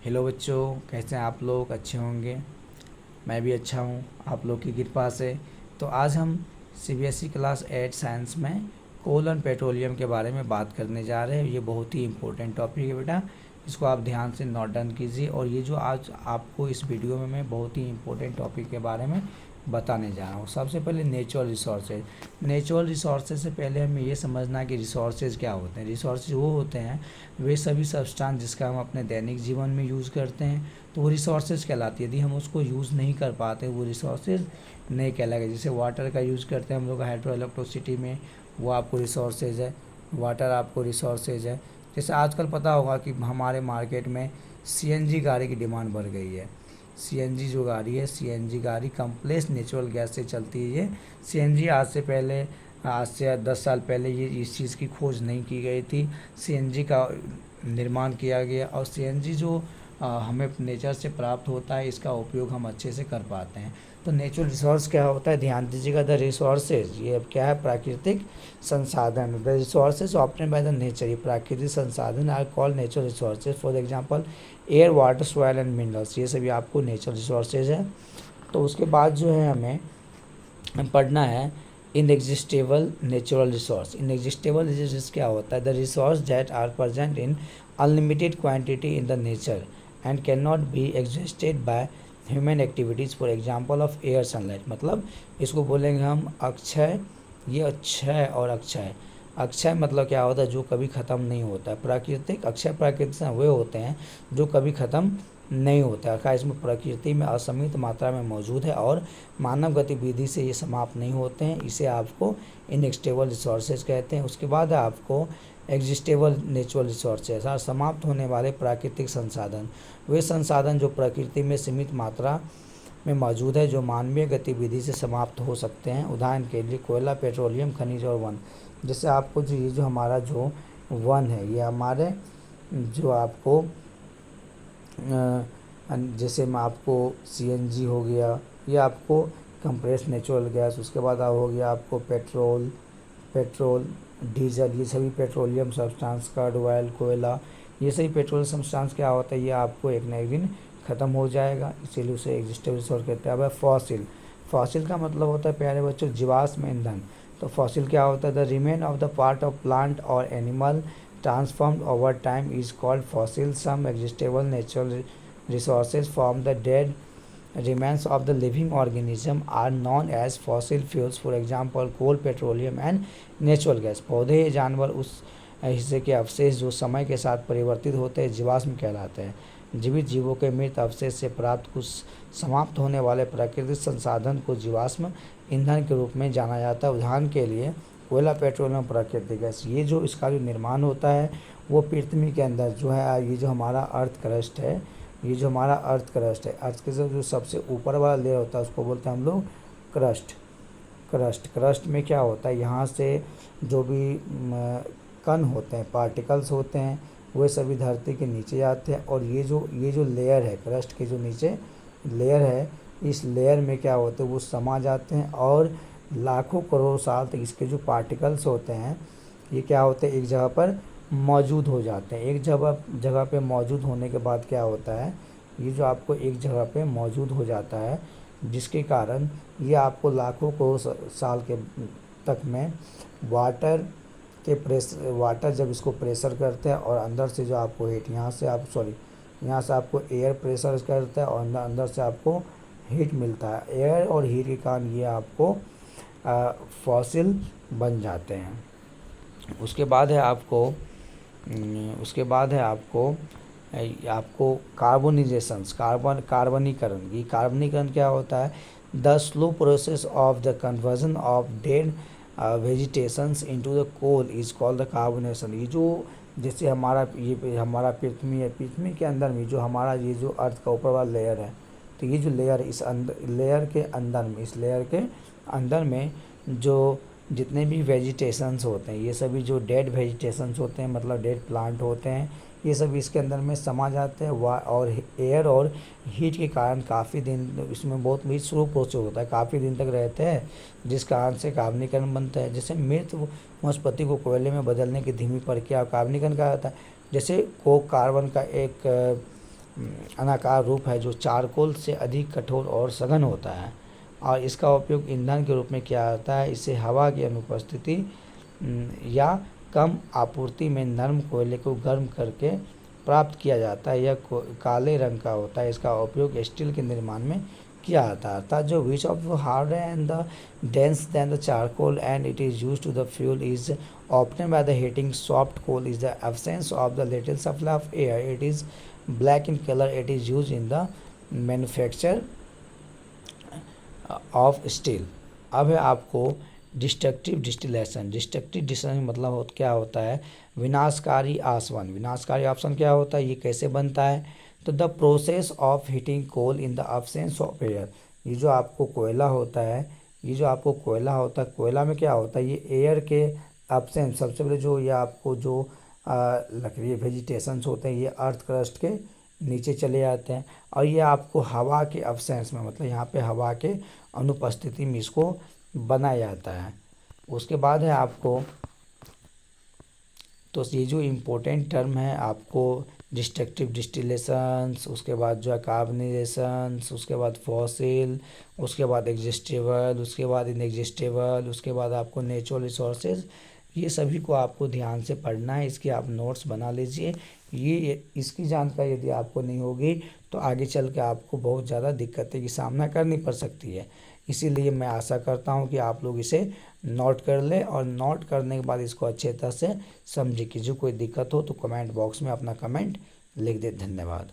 Hello बच्चों, कैसे हैं आप लोग? अच्छे होंगे। मैं भी अच्छा हूँ आप लोग की कृपा से। तो आज हम सीबीएसई क्लास 8 साइंस में कोल एंड पेट्रोलियम के बारे में बात करने जा रहे हैं। ये बहुत ही इम्पोर्टेंट टॉपिक है बेटा, इसको आप ध्यान से नोट डाउन कीजिए। और ये जो आज आपको इस वीडियो में मैं बहुत ही इम्पोर्टेंट टॉपिक के बारे में बताने जा रहा हूँ। सबसे पहले नेचुरल रिसोर्सेज। नेचुरल रिसोर्सेज से पहले हमें ये समझना है कि रिसोर्सेज क्या होते हैं। रिसोर्सेज वो होते हैं वे सभी सब्सटेंस जिसका हम अपने दैनिक जीवन में यूज़ करते हैं, तो वो रिसोर्सेज कहलाती है। यदि हम उसको यूज़ नहीं कर पाते वो रिसोर्सेज नहीं कहलाएगा। जैसे वाटर का यूज़ करते हैं हम लोग हाइड्रो इलेक्ट्रिसिटी में, वो आपको रिसोर्सेज है, वाटर आपको रिसोर्सेज है। जैसे आजकल पता होगा कि हमारे मार्केट में सीएनजी गाड़ी की डिमांड बढ़ गई है। सीएनजी जो गाड़ी है, सीएनजी गाड़ी कंप्लेक्स नेचुरल गैस से चलती है। ये सीएनजी आज से 10 साल पहले ये इस चीज़ की खोज नहीं की गई थी। सीएनजी का निर्माण किया गया और सीएनजी जो हमें नेचर से प्राप्त होता है, इसका उपयोग हम अच्छे से कर पाते हैं। तो नेचुरल रिसोर्स क्या होता है, ध्यान दीजिएगा। द रिसोर्सेज, ये अब क्या है, प्राकृतिक संसाधन। The resources obtain by the nature, ये प्राकृतिक संसाधन are called natural resources. For example air, water, soil and minerals, ये सभी आपको नेचुरल रिसोर्सेज है। तो उसके बाद जो है हमें पढ़ना है inexhaustible natural resource. Inexhaustible resource क्या होता है, the resource that are present in unlimited quantity in the nature and can not be exhausted by human activities. For example of air, sunlight. मतलब इसको बोलेंगे हम अक्षय। ये अक्षय और अक्षय, अक्षय मतलब क्या होता है, जो कभी ख़त्म नहीं होता है। प्राकृतिक, अक्षय प्राकृतिक से वे होते हैं जो कभी ख़त्म नहीं होता है। इसमें प्रकृति में असीमित मात्रा में मौजूद है और मानव गतिविधि से ये समाप्त नहीं होते हैं। इसे आपको इनएक्सटेबल रिसोर्सेज कहते हैं। उसके बाद आपको एग्जिस्टेबल नेचुरल रिसोर्सेज, समाप्त होने वाले प्राकृतिक संसाधन। वे संसाधन जो प्रकृति में सीमित मात्रा में मौजूद है, जो मानवीय गतिविधि से समाप्त हो सकते हैं। उदाहरण के लिए कोयला, पेट्रोलियम, खनिज और वन। जैसे आपको जो ये जो हमारा जो वन है, ये हमारे जो आपको जैसे मैं आपको सीएनजी हो गया, ये आपको कंप्रेस्ड नेचुरल गैस। उसके बाद हो गया आपको पेट्रोल, डीजल, ये सभी पेट्रोलियम सब्सटेंस, कर्ड ऑयल, कोयला, ये सभी पेट्रोल सब्सटेंस क्या होता है, ये आपको एक न एक दिन ख़त्म हो जाएगा, इसीलिए उसे एग्जिस्टेबल रिसोर्स कहते हैं। अब फॉसिल, फॉसिल का मतलब होता है प्यारे बच्चों जीवाश्म ईंधन। तो फॉसिल क्या होता है, the remain of the part of plant और animal transformed over time is called fossil. Some existable natural resources from the dead remains of the living organism are known as fossil fuels. For example, coal, petroleum and natural gas. पौधे या जानवर उस हिस्से के अवशेष जो समय के साथ परिवर्तित होते हैं जीवाश्म कहलाते हैं। जीवित जीवों के मृत अवशेष से प्राप्त कुछ समाप्त होने वाले प्राकृतिक संसाधन को जीवाश्म ईंधन के रूप में जाना जाता है। उदाहरण के लिए कोयला, पेट्रोलियम, प्राकृतिक गैस। ये जो इसका जो निर्माण होता है वो पृथ्वी के अंदर जो है, ये जो हमारा अर्थ क्रस्ट है, ये जो हमारा अर्थ क्रस्ट है, अर्थ के जो सबसे ऊपर वाला लेयर होता है उसको बोलते हैं हम लोग क्रस्ट। क्रस्ट में क्या होता है, यहाँ से जो भी कण होते हैं, पार्टिकल्स होते हैं, वे सभी धरती के नीचे जाते हैं। और ये जो लेयर है, क्रस्ट के जो नीचे लेयर है, इस लेयर में क्या होते हैं, वो समा जाते हैं और लाखों करोड़ साल तक इसके जो पार्टिकल्स होते हैं ये क्या होते हैं, एक जगह पर मौजूद हो जाते हैं। एक जगह पे मौजूद होने के बाद क्या होता है, ये जो आपको एक जगह पे मौजूद हो जाता है, जिसके कारण ये आपको लाखों करोड़ साल के तक में वाटर जब इसको प्रेशर करते हैं और अंदर से जो आपको हीट, यहाँ से आपको एयर प्रेशर करता है और अंदर से आपको हीट मिलता है। एयर और हीट के कारण ये आपको फॉसिल बन जाते हैं। उसके बाद है आपको कार्बोनाइजेशंस, कार्बनीकरण। ये कार्बनीकरण क्या होता है, the slow process of the conversion of dead vegetations into the coal is called the carbonation. ये जो जैसे हमारा पृथ्वी है, पृथ्वी के अंदर में जो हमारा ये जो अर्थ का ऊपर वाला लेयर है, तो ये जो लेयर इस लेयर के अंदर में जो जितने भी वेजिटेशंस होते हैं, ये सभी जो डेड वेजिटेशंस होते हैं, मतलब डेड प्लांट होते हैं, ये सब इसके अंदर में समा जाते हैं। और एयर और हीट के कारण काफ़ी दिन इसमें बहुत भी स्लो प्रोसेस होता है, काफ़ी दिन तक रहते हैं, जिस कारण से कार्बनीकरण बनता है। जैसे मृत वनस्पति को कोयले में बदलने की धीमी प्रक्रिया कार्बनीकरण कहा जाता है। जैसे कोक कार्बन का एक अनाकार रूप है जो चारकोल से अधिक कठोर और सघन होता है और इसका उपयोग ईंधन के रूप में किया जाता है। इसे हवा की अनुपस्थिति या कम आपूर्ति में नरम कोयले को गर्म करके प्राप्त किया जाता है। यह काले रंग का होता है। इसका उपयोग स्टील के निर्माण में किया जाता है। अर्थात जो which of hard and the dense than the charcoal and it is used to the fuel is obtained by the heating. Soft coal is the absence of the little supply of air. It is black in color. It is used in the manufacture of steel. अब है आपको destructive distillation. Destructive distillation मतलब क्या होता है? विनाशकारी आसवन। विनाशकारी आसवन क्या होता है? ये कैसे बनता है? तो the process of heating coal in the absence of air. ये जो आपको कोयला होता है, कोयला में क्या होता है? ये एयर के एब्सेंस, सबसे पहले जो ये आपको जो लकड़ी वेजिटेशंस होते हैं ये अर्थ क्रस्ट के नीचे चले जाते हैं और ये आपको हवा के एब्सेंस में, मतलब यहाँ पे हवा के अनुपस्थिति में इसको बनाया जाता है। उसके बाद है आपको, तो ये जो इम्पोर्टेंट टर्म है आपको डिस्ट्रक्टिव डिस्टिलेशंस, उसके बाद जो है कार्बनाइजेशंस, उसके बाद फॉसिल, उसके बाद एग्जिस्टेबल, उसके बाद इनएग्जिस्टेबल, उसके बाद आपको नेचुरल रिसोर्सेज, ये सभी को आपको ध्यान से पढ़ना है। इसके आप नोट्स बना लीजिए। ये इसकी जानकारी यदि आपको नहीं होगी तो आगे चल के आपको बहुत ज़्यादा दिक्कतें की सामना करनी पड़ सकती है। इसीलिए मैं आशा करता हूँ कि आप लोग इसे नोट कर लें और नोट करने के बाद इसको अच्छे तरह से समझें। कि जो कोई दिक्कत हो तो कमेंट बॉक्स में अपना कमेंट लिख दे। धन्यवाद।